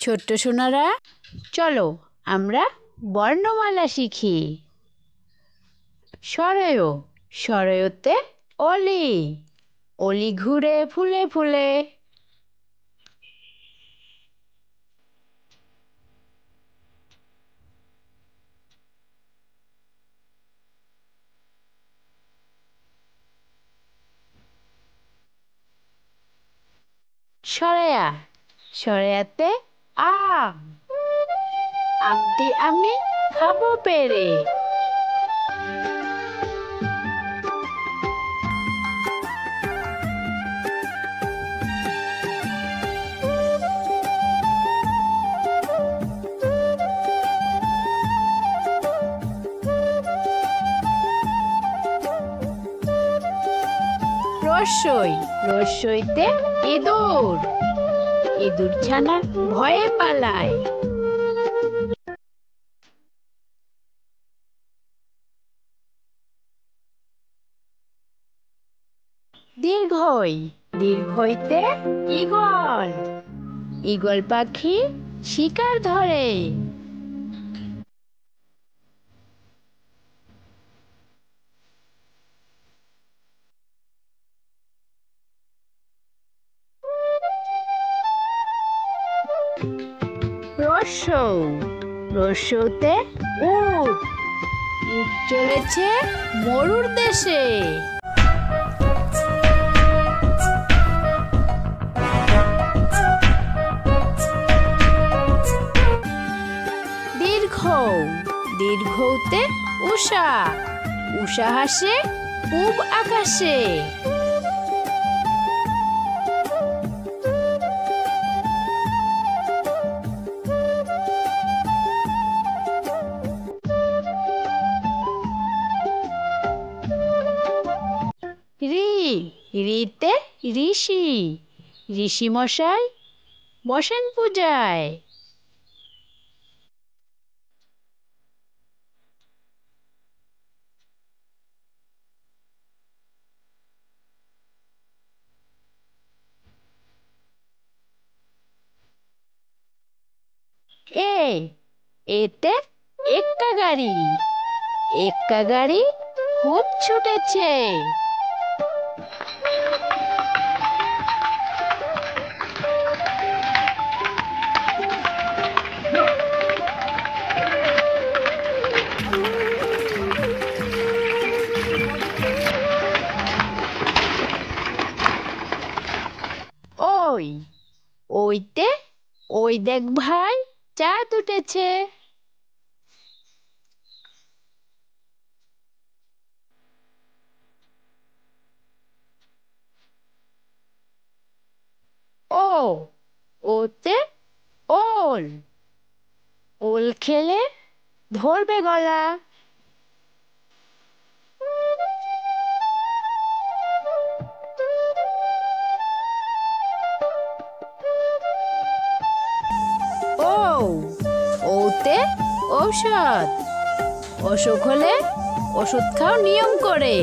ছোট্ট সোনারা, চলো আমরা বর্ণমালা শিখি। সরয়, সরয়তে অলি, অলি ঘুরে ফুলে ফুলে। সরেয়া, সরেয়াতে আম, আমটি আমি খাবো পেরে। রসই, রসইতে ইঁদুর, ইঁদুর ছানা ভয়ে পালায়। দীর্ঘই, দীর্ঘইতে ঈগল, ঈগল পাখি শিকার ধরে। রসৌ, রসৌতে উট, উট চলেছে মরুর দেশে। দীর্ঘ, দীর্ঘতে উষা, উষা হাসে পূব আকাশে। রি, রিতে ঋষি, ঋষি মশাই বসেন পূজায়। এ, এতে এক্কা গাড়ি, এক্কা গাড়ি খুব ছুটেছে। ওই, ওইতে ওই দেখ ভাই চাঁদ উঠেছে। ও, ওতে ওল, ওল খেলে ধরবে গলা। ও, ওতে ঔষধ, অসুখ হলে ওষুধ খাও নিয়ম করে।